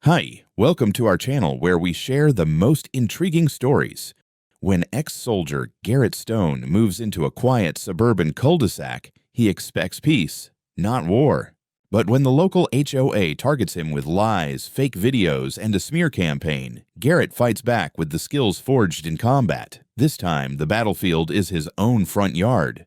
Hi, welcome to our channel where we share the most intriguing stories. When ex-soldier Garrett Stone moves into a quiet suburban cul-de-sac, he expects peace, not war. But when the local HOA targets him with lies, fake videos, and a smear campaign, Garrett fights back with the skills forged in combat. This time, the battlefield is his own front yard.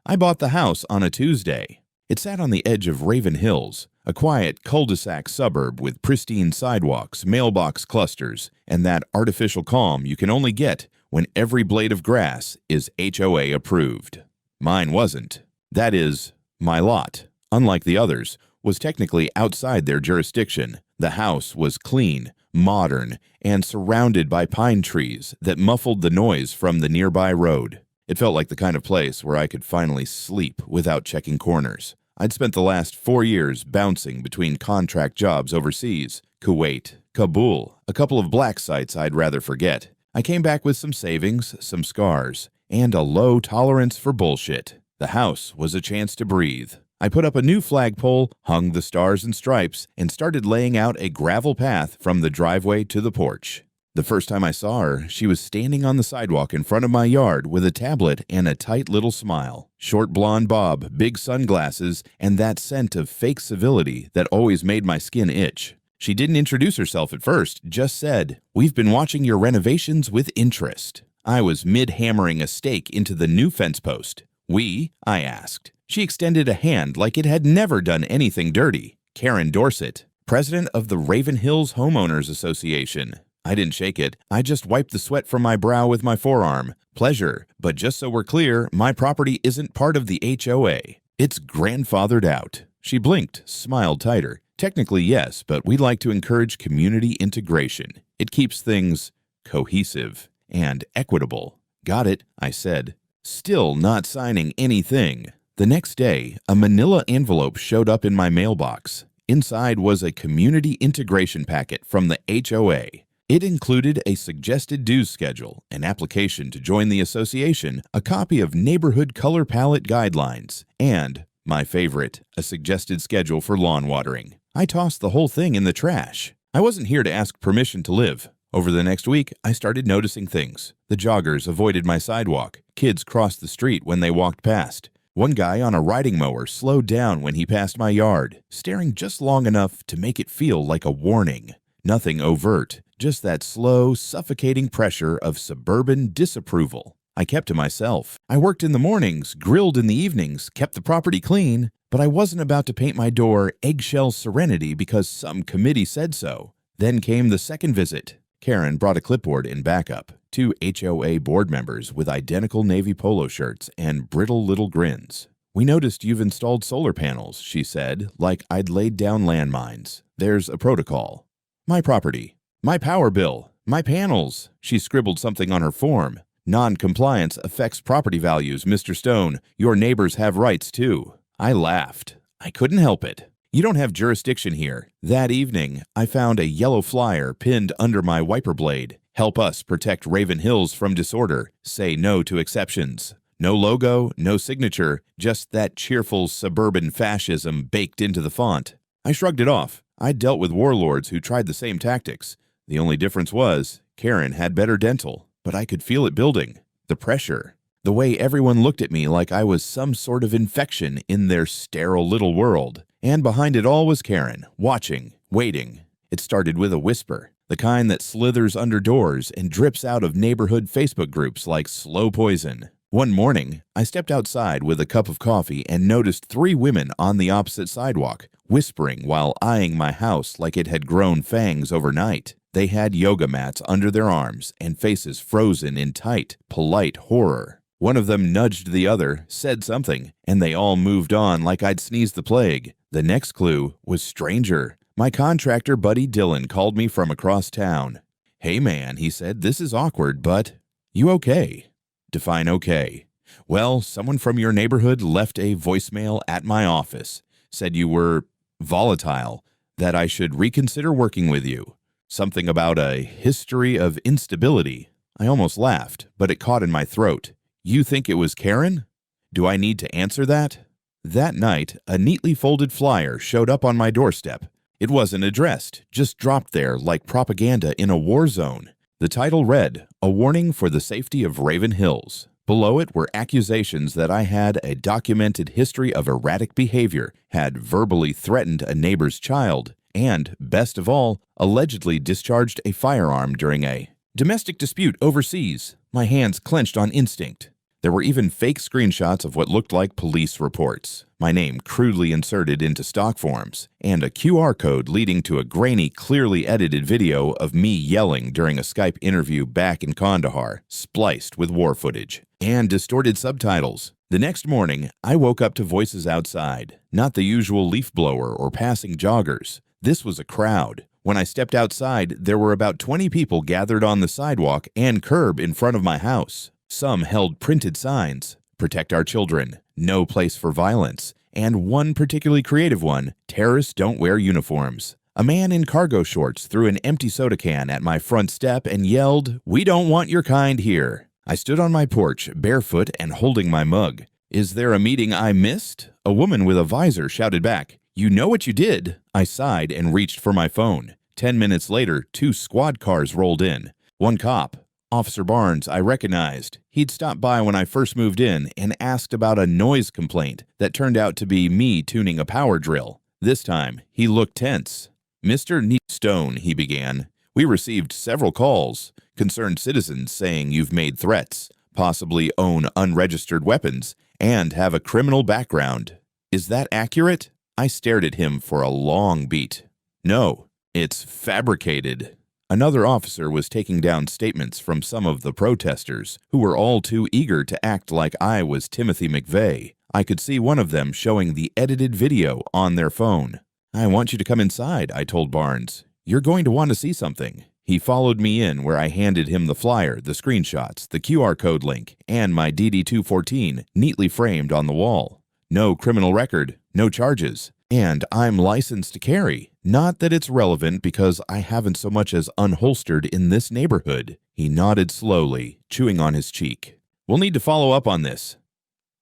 I bought the house on a Tuesday. It sat on the edge of Raven Hills, a quiet cul-de-sac suburb with pristine sidewalks, mailbox clusters, and that artificial calm you can only get when every blade of grass is HOA approved. Mine wasn't. That is, my lot, unlike the others, was technically outside their jurisdiction. The house was clean, modern, and surrounded by pine trees that muffled the noise from the nearby road. It felt like the kind of place where I could finally sleep without checking corners. I'd spent the last 4 years bouncing between contract jobs overseas, Kuwait, Kabul, a couple of black sites I'd rather forget. I came back with some savings, some scars, and a low tolerance for bullshit. The house was a chance to breathe. I put up a new flagpole, hung the stars and stripes, and started laying out a gravel path from the driveway to the porch. The first time I saw her, she was standing on the sidewalk in front of my yard with a tablet and a tight little smile. Short blonde bob, big sunglasses, and that scent of fake civility that always made my skin itch. She didn't introduce herself at first, just said, "We've been watching your renovations with interest." I was mid-hammering a stake into the new fence post. "We?" I asked. She extended a hand like it had never done anything dirty. Karen Dorset, president of the Raven Hills Homeowners Association. I didn't shake it. I just wiped the sweat from my brow with my forearm. "Pleasure, but just so we're clear, my property isn't part of the HOA. It's grandfathered out." She blinked, smiled tighter. "Technically, yes, but we'd like to encourage community integration. It keeps things cohesive and equitable." "Got it," I said. Still not signing anything. The next day, a manila envelope showed up in my mailbox. Inside was a community integration packet from the HOA. It included a suggested dues schedule, an application to join the association, a copy of neighborhood color palette guidelines, and, my favorite, a suggested schedule for lawn watering. I tossed the whole thing in the trash. I wasn't here to ask permission to live. Over the next week, I started noticing things. The joggers avoided my sidewalk. Kids crossed the street when they walked past. One guy on a riding mower slowed down when he passed my yard, staring just long enough to make it feel like a warning. Nothing overt, just that slow, suffocating pressure of suburban disapproval. I kept to myself. I worked in the mornings, grilled in the evenings, kept the property clean, but I wasn't about to paint my door eggshell serenity because some committee said so. Then came the second visit. Karen brought a clipboard in backup. 2 HOA board members with identical navy polo shirts and brittle little grins. "We noticed you've installed solar panels," she said, like I'd laid down landmines. "There's a protocol." "My property. My power bill. My panels." She scribbled something on her form. "Non-compliance affects property values, Mr. Stone. Your neighbors have rights, too." I laughed. I couldn't help it. "You don't have jurisdiction here." That evening, I found a yellow flyer pinned under my wiper blade. "Help us protect Raven Hills from disorder. Say no to exceptions." No logo, no signature, just that cheerful suburban fascism baked into the font. I shrugged it off. I'd dealt with warlords who tried the same tactics. The only difference was, Karen had better dental, but I could feel it building. The pressure. The way everyone looked at me like I was some sort of infection in their sterile little world. And behind it all was Karen, watching, waiting. It started with a whisper, the kind that slithers under doors and drips out of neighborhood Facebook groups like slow poison. One morning, I stepped outside with a cup of coffee and noticed 3 women on the opposite sidewalk, whispering while eyeing my house like it had grown fangs overnight. They had yoga mats under their arms and faces frozen in tight, polite horror. One of them nudged the other, said something, and they all moved on like I'd sneezed the plague. The next clue was stranger. My contractor buddy Dylan called me from across town. "Hey man," he said, "this is awkward, but you okay?" Define okay. "Well, someone from your neighborhood left a voicemail at my office. Said you were volatile, that I should reconsider working with you. Something about a history of instability." I almost laughed, but it caught in my throat. "You think it was Karen? Do I need to answer that?" That night, a neatly folded flyer showed up on my doorstep. It wasn't addressed, just dropped there like propaganda in a war zone. The title read, "A Warning for the Safety of Raven Hills." Below it were accusations that I had a documented history of erratic behavior, had verbally threatened a neighbor's child, and, best of all, allegedly discharged a firearm during a domestic dispute overseas. My hands clenched on instinct. There were even fake screenshots of what looked like police reports, my name crudely inserted into stock forms, and a QR code leading to a grainy, clearly edited video of me yelling during a Skype interview back in Kandahar, spliced with war footage, and distorted subtitles. The next morning, I woke up to voices outside, not the usual leaf blower or passing joggers. This was a crowd. When I stepped outside, there were about 20 people gathered on the sidewalk and curb in front of my house. Some held printed signs, "Protect our children," "No place for violence," and one particularly creative one, "Terrorists don't wear uniforms." A man in cargo shorts threw an empty soda can at my front step and yelled, "We don't want your kind here." I stood on my porch, barefoot and holding my mug. "Is there a meeting I missed?" A woman with a visor shouted back, "You know what you did?" I sighed and reached for my phone. 10 minutes later, 2 squad cars rolled in. One cop, Officer Barnes, I recognized. He'd stopped by when I first moved in and asked about a noise complaint that turned out to be me tuning a power drill. This time, he looked tense. "Mr. Stone," he began, "we received several calls, concerned citizens saying you've made threats, possibly own unregistered weapons, and have a criminal background. Is that accurate?" I stared at him for a long beat. "No, it's fabricated." Another officer was taking down statements from some of the protesters, who were all too eager to act like I was Timothy McVeigh. I could see one of them showing the edited video on their phone. "I want you to come inside," I told Barnes. "You're going to want to see something." He followed me in, where I handed him the flyer, the screenshots, the QR code link, and my DD-214 neatly framed on the wall. No criminal record, no charges, and I'm licensed to carry. Not that it's relevant because I haven't so much as unholstered in this neighborhood. He nodded slowly, chewing on his cheek. "We'll need to follow up on this."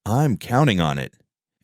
"I'm counting on it."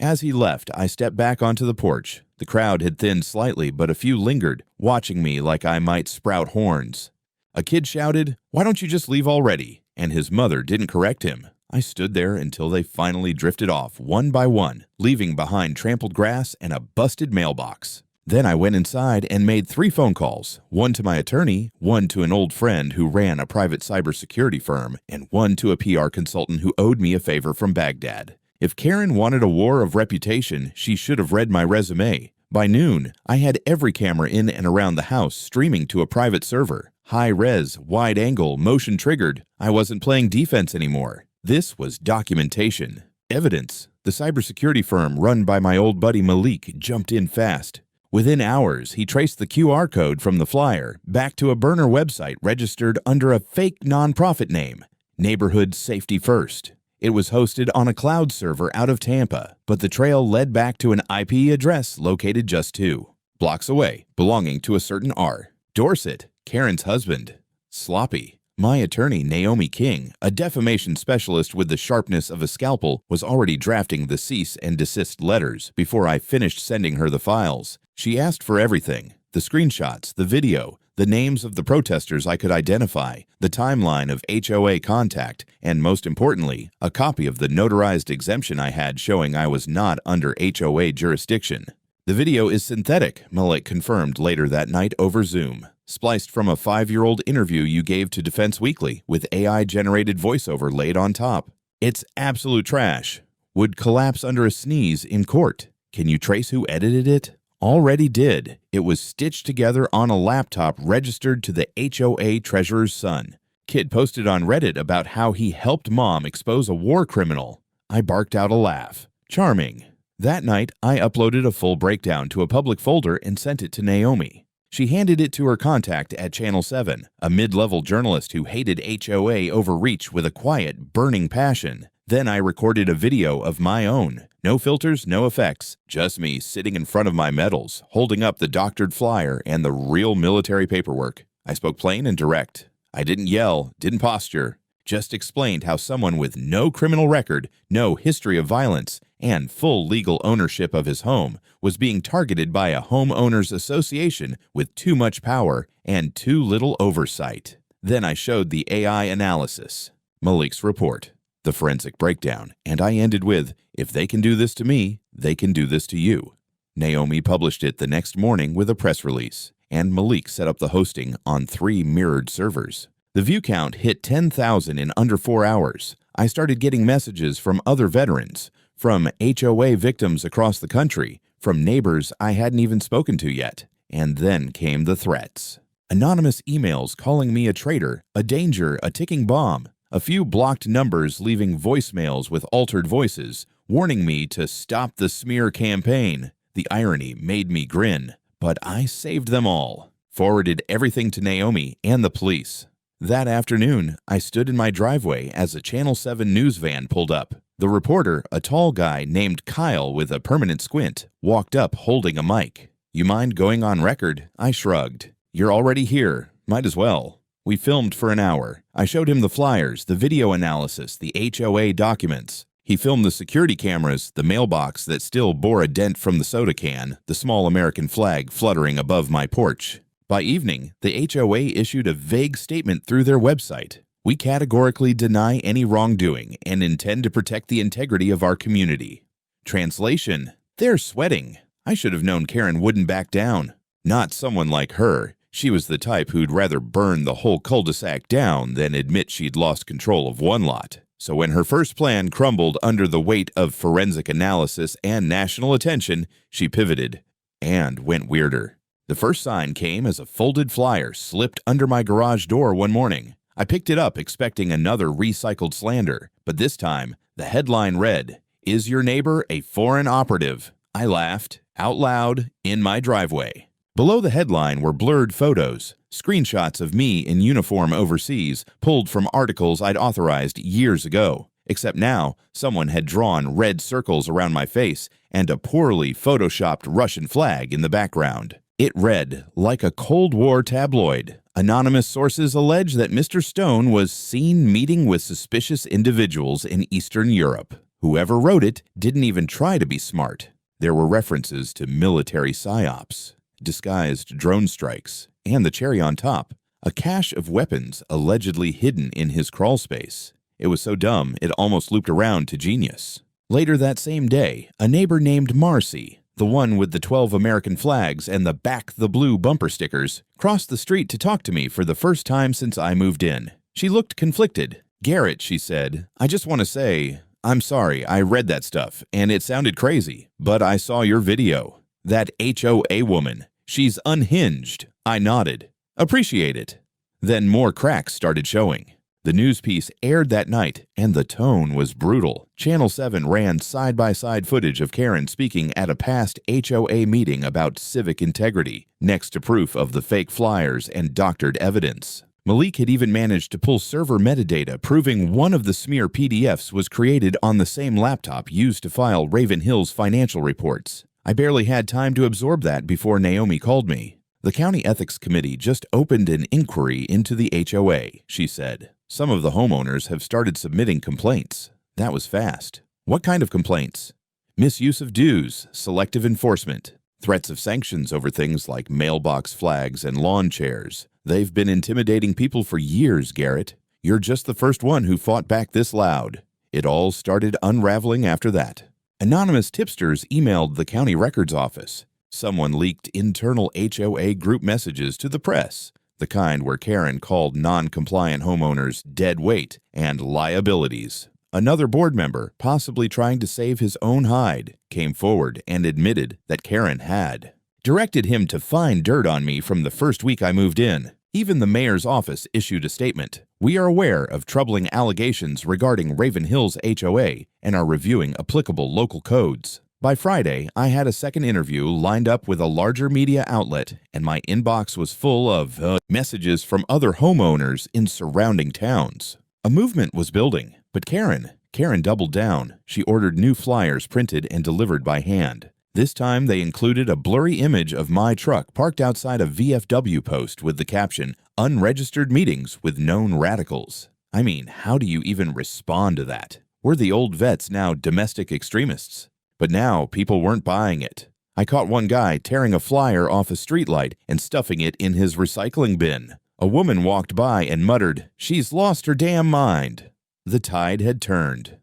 As he left, I stepped back onto the porch. The crowd had thinned slightly, but a few lingered, watching me like I might sprout horns. A kid shouted, "Why don't you just leave already?" And his mother didn't correct him. I stood there until they finally drifted off, one by one, leaving behind trampled grass and a busted mailbox. Then I went inside and made 3 phone calls, one to my attorney, one to an old friend who ran a private cybersecurity firm, and one to a PR consultant who owed me a favor from Baghdad. If Karen wanted a war of reputation, she should have read my resume. By noon, I had every camera in and around the house streaming to a private server. High-res, wide-angle, motion-triggered. I wasn't playing defense anymore. This was documentation. Evidence. The cybersecurity firm run by my old buddy Malik jumped in fast. Within hours, he traced the QR code from the flyer back to a burner website registered under a fake nonprofit name, Neighborhood Safety First. It was hosted on a cloud server out of Tampa, but the trail led back to an IP address located just 2 blocks away, belonging to a certain R. Dorset, Karen's husband. Sloppy. My attorney, Naomi King, a defamation specialist with the sharpness of a scalpel, was already drafting the cease and desist letters before I finished sending her the files. She asked for everything: the screenshots, the video, the names of the protesters I could identify, the timeline of HOA contact, and most importantly, a copy of the notarized exemption I had showing I was not under HOA jurisdiction. "The video is synthetic," Malik confirmed later that night over Zoom. "Spliced from a 5-year-old interview you gave to Defense Weekly with AI-generated voiceover laid on top. It's absolute trash. Would collapse under a sneeze in court. Can you trace who edited it?" Already did. It was stitched together on a laptop registered to the HOA treasurer's son. Kid posted on Reddit about how he helped mom expose a war criminal. I barked out a laugh. Charming. That night, I uploaded a full breakdown to a public folder and sent it to Naomi. She handed it to her contact at Channel 7, a mid-level journalist who hated HOA overreach with a quiet, burning passion. Then I recorded a video of my own. No filters, no effects, just me sitting in front of my medals, holding up the doctored flyer and the real military paperwork. I spoke plain and direct. I didn't yell, didn't posture, just explained how someone with no criminal record, no history of violence, and full legal ownership of his home was being targeted by a homeowners association with too much power and too little oversight. Then I showed the AI analysis, Malik's report, the forensic breakdown, and I ended with, "If they can do this to me, they can do this to you." Naomi published it the next morning with a press release, and Malik set up the hosting on 3 mirrored servers. The view count hit 10,000 in under 4 hours. I started getting messages from other veterans, from HOA victims across the country, from neighbors I hadn't even spoken to yet. And then came the threats. Anonymous emails calling me a traitor, a danger, a ticking bomb. A few blocked numbers leaving voicemails with altered voices, warning me to stop the smear campaign. The irony made me grin, but I saved them all. Forwarded everything to Naomi and the police. That afternoon, I stood in my driveway as a Channel 7 news van pulled up. The reporter, a tall guy named Kyle with a permanent squint, walked up holding a mic. "You mind going on record?" I shrugged. "You're already here. Might as well." We filmed for an hour. I showed him the flyers, the video analysis, the HOA documents. He filmed the security cameras, the mailbox that still bore a dent from the soda can, the small American flag fluttering above my porch. By evening, the HOA issued a vague statement through their website. "We categorically deny any wrongdoing and intend to protect the integrity of our community." Translation: they're sweating. I should have known Karen wouldn't back down. Not someone like her. She was the type who'd rather burn the whole cul-de-sac down than admit she'd lost control of one lot. So when her first plan crumbled under the weight of forensic analysis and national attention, she pivoted and went weirder. The first sign came as a folded flyer slipped under my garage door one morning. I picked it up expecting another recycled slander, but this time the headline read, "Is your neighbor a foreign operative?" I laughed, out loud, in my driveway. Below the headline were blurred photos, screenshots of me in uniform overseas, pulled from articles I'd authorized years ago. Except now, someone had drawn red circles around my face and a poorly photoshopped Russian flag in the background. It read, like a Cold War tabloid, "Anonymous sources allege that Mr. Stone was seen meeting with suspicious individuals in Eastern Europe." Whoever wrote it didn't even try to be smart. There were references to military psyops, disguised drone strikes, and the cherry on top, a cache of weapons allegedly hidden in his crawlspace. It was so dumb it almost looped around to genius. Later that same day, a neighbor named Marcy, the one with the 12 American flags and the "Back the Blue" bumper stickers, crossed the street to talk to me for the first time since I moved in. She looked conflicted. "Garrett," she said, "I just want to say, I'm sorry, I read that stuff, and it sounded crazy, but I saw your video. That HOA woman, she's unhinged." I nodded. "Appreciate it." Then more cracks started showing. The news piece aired that night, and the tone was brutal. Channel 7 ran side-by-side footage of Karen speaking at a past HOA meeting about civic integrity, next to proof of the fake flyers and doctored evidence. Malik had even managed to pull server metadata proving one of the smear PDFs was created on the same laptop used to file Raven Hill's financial reports. I barely had time to absorb that before Naomi called me. "The County Ethics Committee just opened an inquiry into the HOA," she said. "Some of the homeowners have started submitting complaints." That was fast. "What kind of complaints?" "Misuse of dues, selective enforcement, threats of sanctions over things like mailbox flags and lawn chairs. They've been intimidating people for years, Garrett. You're just the first one who fought back this loud." It all started unraveling after that. Anonymous tipsters emailed the county records office. Someone leaked internal HOA group messages to the press, the kind where Karen called non-compliant homeowners dead weight and liabilities. Another board member, possibly trying to save his own hide, came forward and admitted that Karen had directed him to find dirt on me from the first week I moved in. Even the mayor's office issued a statement. "We are aware of troubling allegations regarding Raven Hill's HOA and are reviewing applicable local codes." By Friday, I had a second interview lined up with a larger media outlet, and my inbox was full of messages from other homeowners in surrounding towns. A movement was building, but Karen doubled down. She ordered new flyers printed and delivered by hand. This time they included a blurry image of my truck parked outside a VFW post with the caption, "Unregistered meetings with known radicals." I mean, how do you even respond to that? Were the old vets now domestic extremists? But now people weren't buying it. I caught one guy tearing a flyer off a streetlight and stuffing it in his recycling bin. A woman walked by and muttered, "She's lost her damn mind." The tide had turned.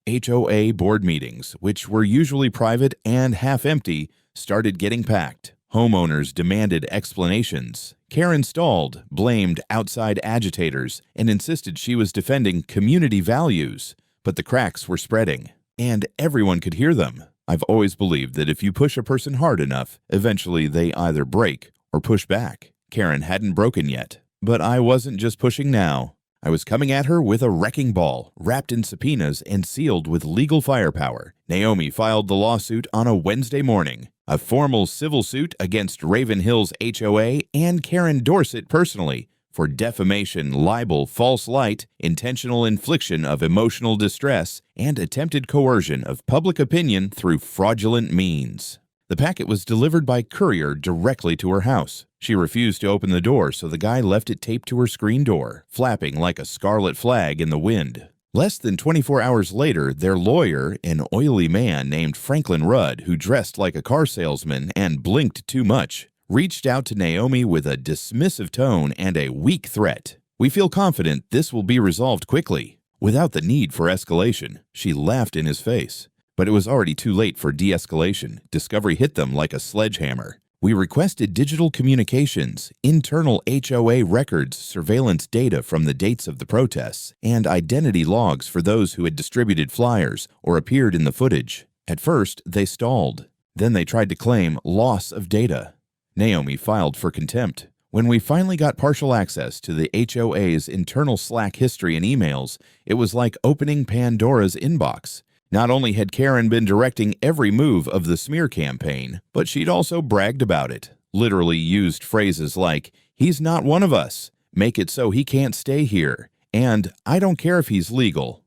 HOA board meetings, which were usually private and half empty, started getting packed. Homeowners demanded explanations. Karen stalled, blamed outside agitators, and insisted she was defending community values. But the cracks were spreading, and everyone could hear them. I've always believed that if you push a person hard enough, eventually they either break or push back. Karen hadn't broken yet, but I wasn't just pushing now. I was coming at her with a wrecking ball, wrapped in subpoenas and sealed with legal firepower. Naomi filed the lawsuit on a Wednesday morning, a formal civil suit against Raven Hills HOA and Karen Dorset personally for defamation, libel, false light, intentional infliction of emotional distress, and attempted coercion of public opinion through fraudulent means. The packet was delivered by courier directly to her house. She refused to open the door, so the guy left it taped to her screen door, flapping like a scarlet flag in the wind. Less than 24 hours later, their lawyer, an oily man named Franklin Rudd, who dressed like a car salesman and blinked too much, reached out to Naomi with a dismissive tone and a weak threat. "We feel confident this will be resolved quickly, without the need for escalation." She laughed in his face. But it was already too late for de-escalation. Discovery hit them like a sledgehammer. We requested digital communications, internal HOA records, surveillance data from the dates of the protests, and identity logs for those who had distributed flyers or appeared in the footage. At first, they stalled. Then they tried to claim loss of data. Naomi filed for contempt. When we finally got partial access to the HOA's internal Slack history and emails, it was like opening Pandora's inbox. Not only had Karen been directing every move of the smear campaign, but she'd also bragged about it, literally used phrases like, "He's not one of us," "Make it so he can't stay here," and "I don't care if he's legal.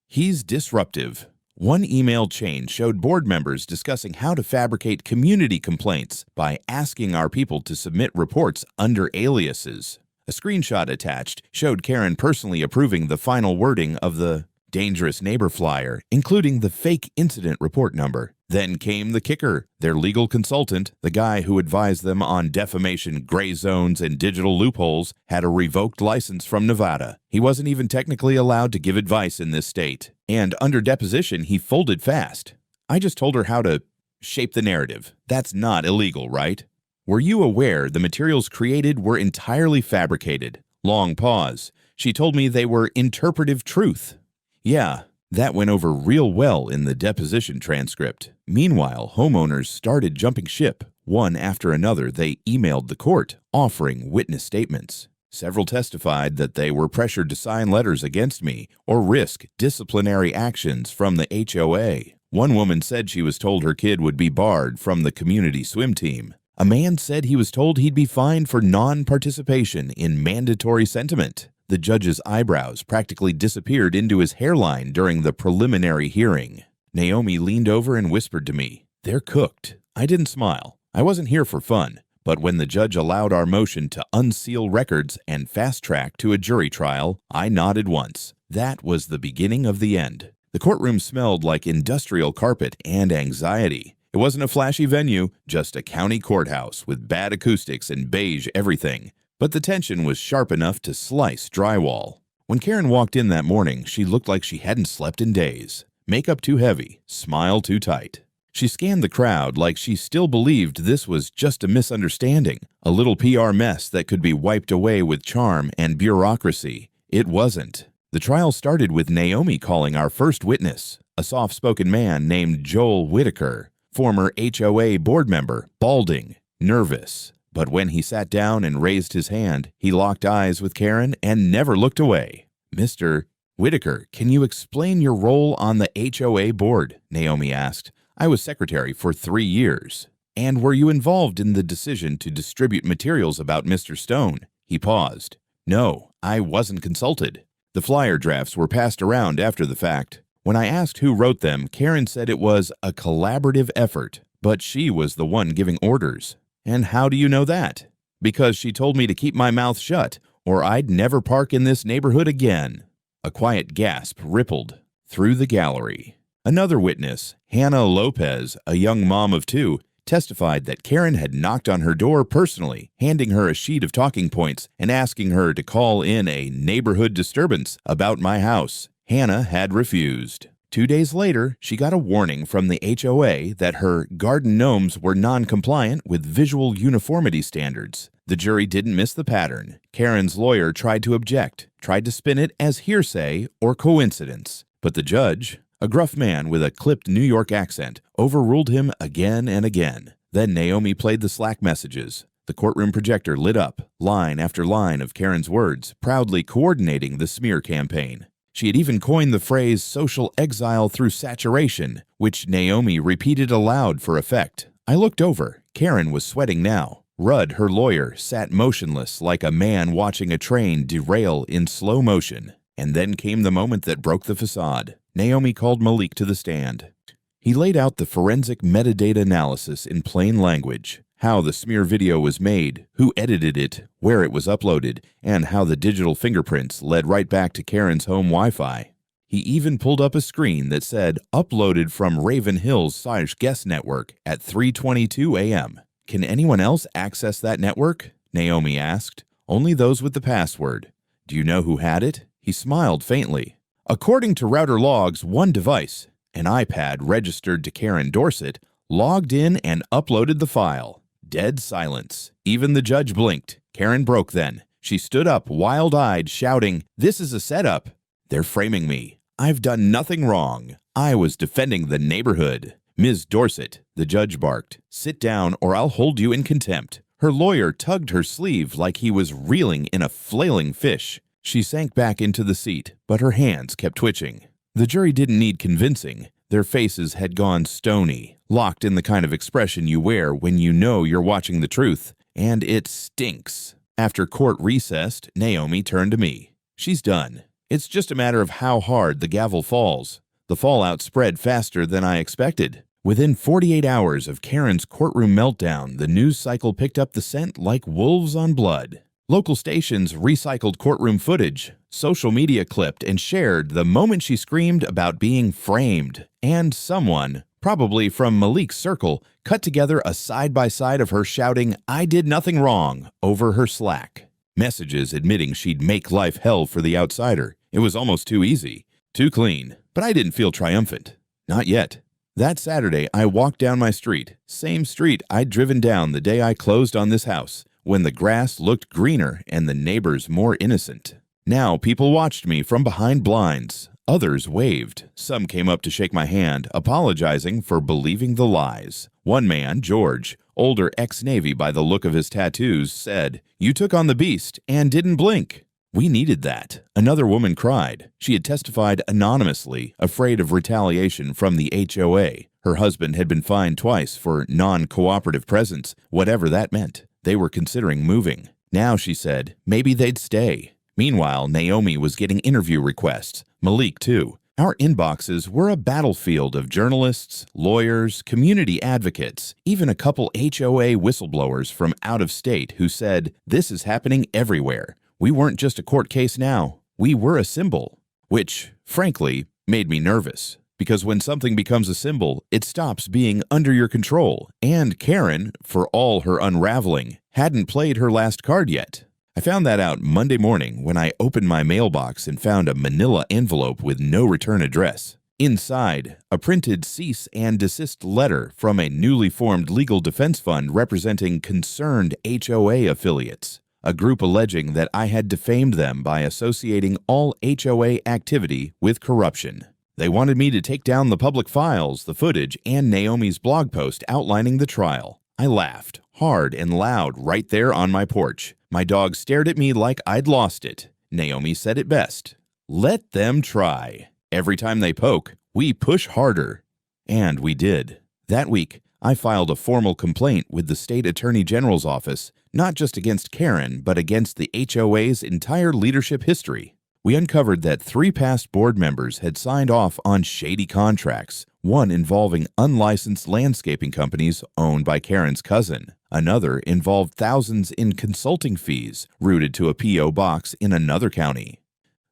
He's disruptive." One email chain showed board members discussing how to fabricate community complaints by asking our people to submit reports under aliases. A screenshot attached showed Karen personally approving the final wording of the dangerous neighbor flyer, including the fake incident report number. Then came the kicker. Their legal consultant, the guy who advised them on defamation, gray zones, and digital loopholes, had a revoked license from Nevada. He wasn't even technically allowed to give advice in this state. And under deposition, he folded fast. "I just told her how to shape the narrative. That's not illegal, right? Were you aware the materials created were entirely fabricated?" Long pause. "She told me they were interpretive truth." Yeah, that went over real well in the deposition transcript. Meanwhile, homeowners started jumping ship. One after another, they emailed the court, offering witness statements. Several testified that they were pressured to sign letters against me or risk disciplinary actions from the HOA. One woman said she was told her kid would be barred from the community swim team. A man said he was told he'd be fined for non-participation in mandatory sentiment. The judge's eyebrows practically disappeared into his hairline during the preliminary hearing. Naomi leaned over and whispered to me, "They're cooked." I didn't smile. I wasn't here for fun. But when the judge allowed our motion to unseal records and fast-track to a jury trial, I nodded once. That was the beginning of the end. The courtroom smelled like industrial carpet and anxiety. It wasn't a flashy venue, just a county courthouse with bad acoustics and beige everything. But the tension was sharp enough to slice drywall. When Karen walked in that morning, she looked like she hadn't slept in days. Makeup too heavy, smile too tight. She scanned the crowd like she still believed this was just a misunderstanding, a little PR mess that could be wiped away with charm and bureaucracy. It wasn't. The trial started with Naomi calling our first witness, a soft-spoken man named Joel Whitaker, former HOA board member, balding, nervous. But when he sat down and raised his hand, he locked eyes with Karen and never looked away. "Mr. Whitaker, can you explain your role on the HOA board?" Naomi asked. "I was secretary for 3 years. And were you involved in the decision to distribute materials about Mr. Stone?" He paused. "No, I wasn't consulted. The flyer drafts were passed around after the fact. When I asked who wrote them, Karen said it was a collaborative effort, but she was the one giving orders." "And how do you know that?" "Because she told me to keep my mouth shut, or I'd never park in this neighborhood again." A quiet gasp rippled through the gallery. Another witness, Hannah Lopez, a young mom of 2, testified that Karen had knocked on her door personally, handing her a sheet of talking points and asking her to call in a neighborhood disturbance about my house. Hannah had refused. 2 days later, she got a warning from the HOA that her garden gnomes were non-compliant with visual uniformity standards. The jury didn't miss the pattern. Karen's lawyer tried to object, tried to spin it as hearsay or coincidence. But the judge, a gruff man with a clipped New York accent, overruled him again and again. Then Naomi played the Slack messages. The courtroom projector lit up, line after line of Karen's words, proudly coordinating the smear campaign. She had even coined the phrase social exile through saturation, which Naomi repeated aloud for effect. I looked over. Karen was sweating now. Rudd, her lawyer, sat motionless like a man watching a train derail in slow motion. And then came the moment that broke the facade. Naomi called Malik to the stand. He laid out the forensic metadata analysis in plain language, how the smear video was made, who edited it, where it was uploaded, and how the digital fingerprints led right back to Karen's home Wi-Fi. He even pulled up a screen that said, uploaded from Raven Hills/guest network at 3:22 a.m. Can anyone else access that network? Naomi asked. Only those with the password. Do you know who had it? He smiled faintly. According to router logs, one device, an iPad registered to Karen Dorset, logged in and uploaded the file. Dead silence. Even the judge blinked. Karen broke then. She stood up, wild-eyed, shouting, "This is a setup. They're framing me. I've done nothing wrong. I was defending the neighborhood." "Ms. Dorset," the judge barked, "sit down or I'll hold you in contempt." Her lawyer tugged her sleeve like he was reeling in a flailing fish. She sank back into the seat, but her hands kept twitching. The jury didn't need convincing. Their faces had gone stony, locked in the kind of expression you wear when you know you're watching the truth, and it stinks. After court recessed, Naomi turned to me. She's done. It's just a matter of how hard the gavel falls. The fallout spread faster than I expected. Within 48 hours of Karen's courtroom meltdown, the news cycle picked up the scent like wolves on blood. Local stations recycled courtroom footage. Social media clipped and shared the moment she screamed about being framed. And someone, probably from Malik's circle, cut together a side-by-side of her shouting, "I did nothing wrong," over her Slack. Messages admitting she'd make life hell for the outsider. It was almost too easy, too clean. But I didn't feel triumphant. Not yet. That Saturday, I walked down my street, same street I'd driven down the day I closed on this house, when the grass looked greener and the neighbors more innocent. Now people watched me from behind blinds. Others waved. Some came up to shake my hand, apologizing for believing the lies. One man, George, older ex-Navy by the look of his tattoos, said, "You took on the beast and didn't blink." We needed that. Another woman cried. She had testified anonymously, afraid of retaliation from the HOA. Her husband had been fined twice for non-cooperative presence, whatever that meant. They were considering moving. Now, she said, maybe they'd stay. Meanwhile, Naomi was getting interview requests. Malik, too. Our inboxes were a battlefield of journalists, lawyers, community advocates, even a couple HOA whistleblowers from out of state who said, "This is happening everywhere. We weren't just a court case now. We were a symbol." Which, frankly, made me nervous. Because when something becomes a symbol, it stops being under your control. And Karen, for all her unraveling, hadn't played her last card yet. I found that out Monday morning when I opened my mailbox and found a manila envelope with no return address. Inside, a printed cease and desist letter from a newly formed legal defense fund representing concerned HOA affiliates, a group alleging that I had defamed them by associating all HOA activity with corruption. They wanted me to take down the public files, the footage, and Naomi's blog post outlining the trial. I laughed, hard and loud, right there on my porch. My dog stared at me like I'd lost it. Naomi said it best. Let them try. Every time they poke, we push harder. And we did. That week, I filed a formal complaint with the State Attorney General's office, not just against Karen, but against the HOA's entire leadership history. We uncovered that 3 past board members had signed off on shady contracts, one involving unlicensed landscaping companies owned by Karen's cousin. Another involved thousands in consulting fees routed to a P.O. box in another county.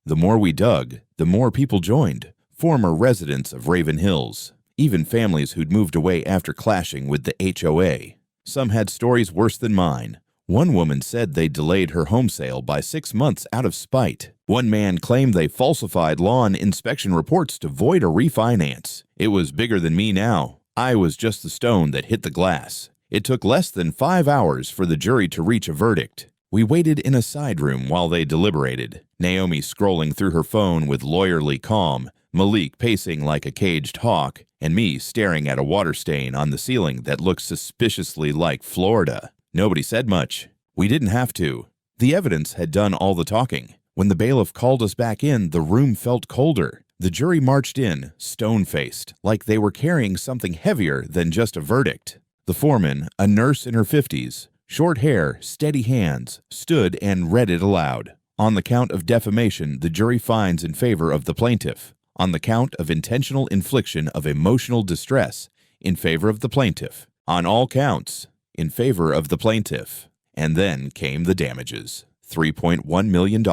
The more we dug, the more people joined. former residents of Raven Hills, even families who'd moved away after clashing with the HOA. Some had stories worse than mine. One woman said they delayed her home sale by 6 months out of spite. One man claimed they falsified lawn inspection reports to void a refinance. It was bigger than me now. I was just the stone that hit the glass. It took less than 5 hours for the jury to reach a verdict. We waited in a side room while they deliberated. Naomi scrolling through her phone with lawyerly calm, Malik pacing like a caged hawk, and me staring at a water stain on the ceiling that looked suspiciously like Florida. Nobody said much. We didn't have to. The evidence had done all the talking. When the bailiff called us back in, the room felt colder. The jury marched in, stone-faced, like they were carrying something heavier than just a verdict. The foreman, a nurse in her 50s, short hair, steady hands, stood and read it aloud. On the count of defamation, the jury finds in favor of the plaintiff. On the count of intentional infliction of emotional distress, in favor of the plaintiff. On all counts, in favor of the plaintiff. And then came the damages. $3.1 million.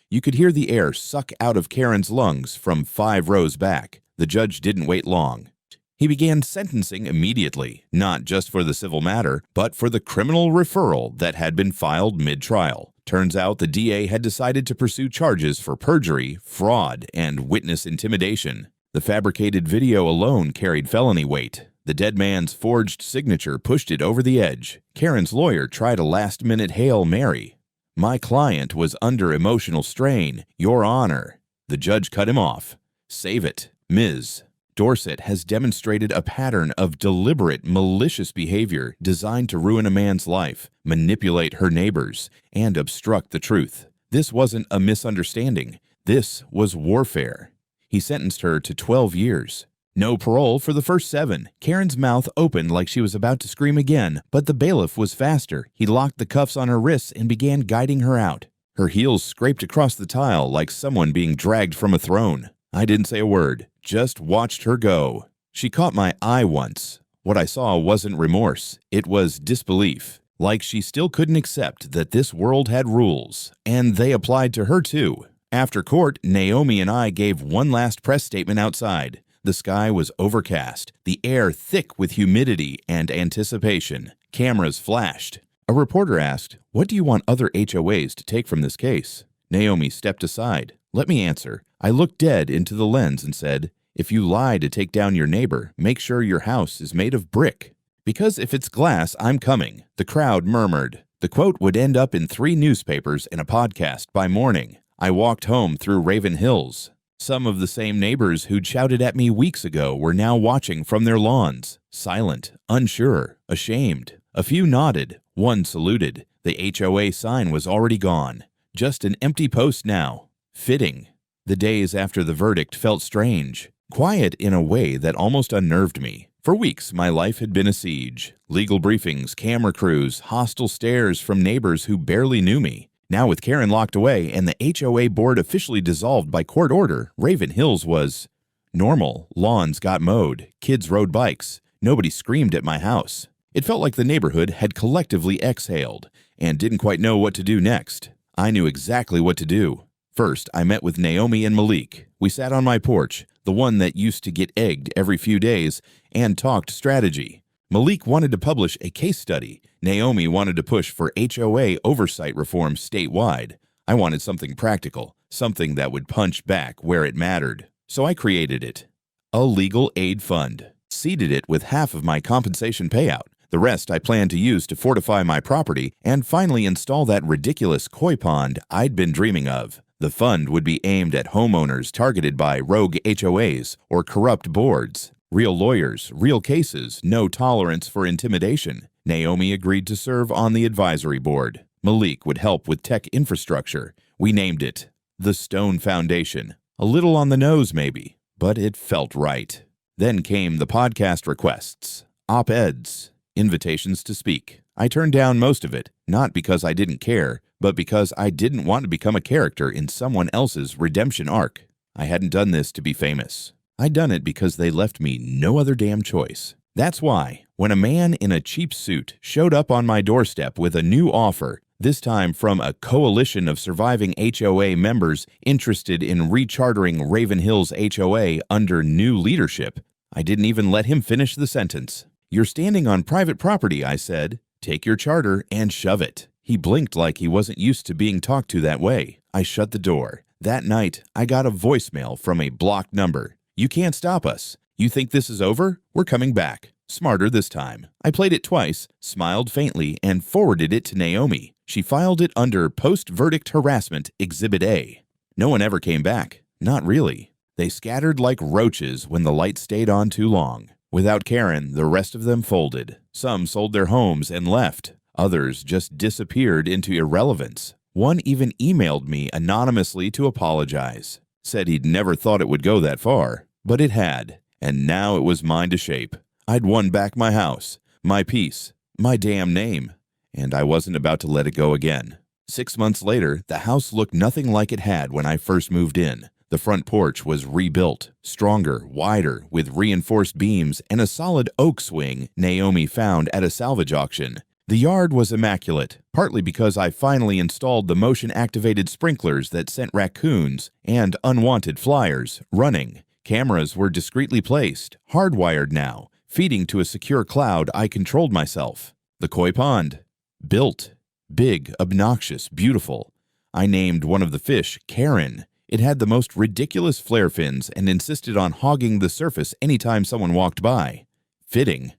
You could hear the air suck out of Karen's lungs from 5 rows back. The judge didn't wait long. He began sentencing immediately, not just for the civil matter, but for the criminal referral that had been filed mid-trial. Turns out the DA had decided to pursue charges for perjury, fraud, and witness intimidation. The fabricated video alone carried felony weight. The dead man's forged signature pushed it over the edge. Karen's lawyer tried a last-minute Hail Mary. My client was under emotional strain, Your Honor. The judge cut him off. Save it, Ms. Dorset has demonstrated a pattern of deliberate, malicious behavior designed to ruin a man's life, manipulate her neighbors, and obstruct the truth. This wasn't a misunderstanding. This was warfare. He sentenced her to 12 years. No parole for the first 7. Karen's mouth opened like she was about to scream again, but the bailiff was faster. He locked the cuffs on her wrists and began guiding her out. Her heels scraped across the tile like someone being dragged from a throne. I didn't say a word, just watched her go. She caught my eye once. What I saw wasn't remorse, it was disbelief. Like she still couldn't accept that this world had rules, and they applied to her too. After court, Naomi and I gave one last press statement outside. The sky was overcast, the air thick with humidity and anticipation. Cameras flashed. A reporter asked, "What do you want other HOAs to take from this case?" Naomi stepped aside. "Let me answer." I looked dead into the lens and said, "If you lie to take down your neighbor, make sure your house is made of brick. Because if it's glass, I'm coming." The crowd murmured. The quote would end up in 3 newspapers and a podcast by morning. I walked home through Raven Hills. Some of the same neighbors who'd shouted at me weeks ago were now watching from their lawns, silent, unsure, ashamed. A few nodded, one saluted. The HOA sign was already gone. Just an empty post now. Fitting. The days after the verdict felt strange, quiet in a way that almost unnerved me. For weeks, my life had been a siege. Legal briefings, camera crews, hostile stares from neighbors who barely knew me. Now with Karen locked away and the HOA board officially dissolved by court order, Raven Hills was normal. Lawns got mowed, kids rode bikes, nobody screamed at my house. It felt like the neighborhood had collectively exhaled and didn't quite know what to do next. I knew exactly what to do. First, I met with Naomi and Malik. We sat on my porch, the one that used to get egged every few days, and talked strategy. Malik wanted to publish a case study. Naomi wanted to push for HOA oversight reform statewide. I wanted something practical, something that would punch back where it mattered. So I created it. A legal aid fund. Seeded it with half of my compensation payout. The rest I planned to use to fortify my property and finally install that ridiculous koi pond I'd been dreaming of. The fund would be aimed at homeowners targeted by rogue HOAs or corrupt boards. Real lawyers, real cases, no tolerance for intimidation. Naomi agreed to serve on the advisory board. Malik would help with tech infrastructure. We named it the Stone Foundation. A little on the nose, maybe, but it felt right. Then came the podcast requests, op-eds, invitations to speak. I turned down most of it, not because I didn't care, but because I didn't want to become a character in someone else's redemption arc. I hadn't done this to be famous. I'd done it because they left me no other damn choice. That's why, when a man in a cheap suit showed up on my doorstep with a new offer, this time from a coalition of surviving HOA members interested in rechartering Raven Hill's HOA under new leadership. I didn't even let him finish the sentence. "You're standing on private property," I said. "Take your charter and shove it." He blinked like he wasn't used to being talked to that way. I shut the door. That night, I got a voicemail from a blocked number. "You can't stop us. You think this is over? We're coming back. Smarter this time." I played it twice, smiled faintly, and forwarded it to Naomi. She filed it under Post-Verdict Harassment Exhibit A. No one ever came back. Not really. They scattered like roaches when the light stayed on too long. Without Karen, the rest of them folded. Some sold their homes and left. Others just disappeared into irrelevance. One even emailed me anonymously to apologize. Said he'd never thought it would go that far, but it had, and now it was mine to shape. I'd won back my house, my peace, my damn name, and I wasn't about to let it go again. 6 months later, the house looked nothing like it had when I first moved in. The front porch was rebuilt, stronger, wider, with reinforced beams and a solid oak swing Naomi found at a salvage auction. The yard was immaculate, partly because I finally installed the motion-activated sprinklers that sent raccoons and unwanted flyers running. Cameras were discreetly placed, hardwired now, feeding to a secure cloud I controlled myself. The koi pond. Built. Big, obnoxious, beautiful. I named one of the fish Karen. It had the most ridiculous flare fins and insisted on hogging the surface anytime someone walked by. Fitting.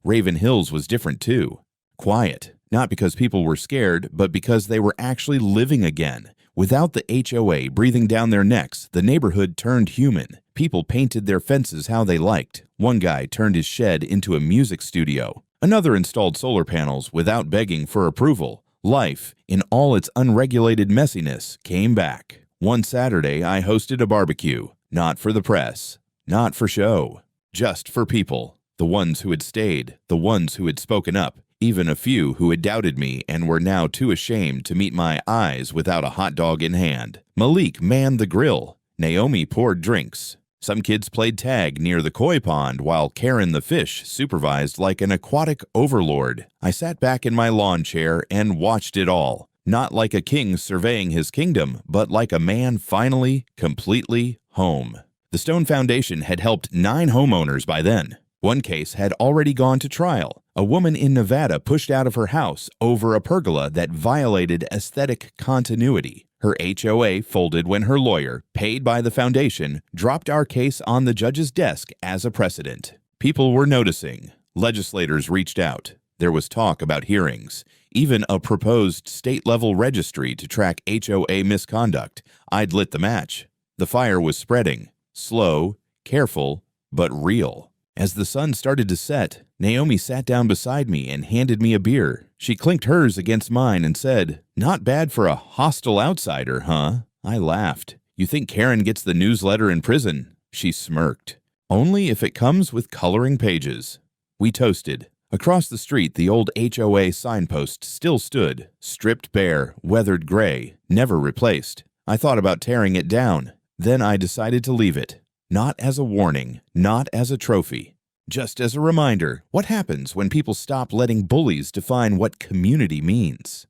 Raven Hills was different too. Quiet, not because people were scared, but because they were actually living again. Without the HOA breathing down their necks, the neighborhood turned human. People painted their fences how they liked. One guy turned his shed into a music studio. Another installed solar panels without begging for approval. Life, in all its unregulated messiness, came back. One Saturday, I hosted a barbecue. Not for the press. Not for show. Just for people. The ones who had stayed. The ones who had spoken up. Even a few who had doubted me and were now too ashamed to meet my eyes without a hot dog in hand. Malik manned the grill. Naomi poured drinks. Some kids played tag near the koi pond while Karen the fish supervised like an aquatic overlord. I sat back in my lawn chair and watched it all. Not like a king surveying his kingdom, but like a man finally, completely home. The stone foundation had helped 9 homeowners by then. One case had already gone to trial. A woman in Nevada pushed out of her house over a pergola that violated aesthetic continuity. Her HOA folded when her lawyer, paid by the foundation, dropped our case on the judge's desk as a precedent. People were noticing. Legislators reached out. There was talk about hearings. Even a proposed state-level registry to track HOA misconduct. I'd lit the match. The fire was spreading. Slow, careful, but real. As the sun started to set, Naomi sat down beside me and handed me a beer. She clinked hers against mine and said, "Not bad for a hostile outsider, huh?" I laughed. "You think Karen gets the newsletter in prison?" She smirked. "Only if it comes with coloring pages." We toasted. Across the street, the old HOA signpost still stood, stripped bare, weathered gray, never replaced. I thought about tearing it down. Then I decided to leave it. Not as a warning, not as a trophy. Just as a reminder, what happens when people stop letting bullies define what community means?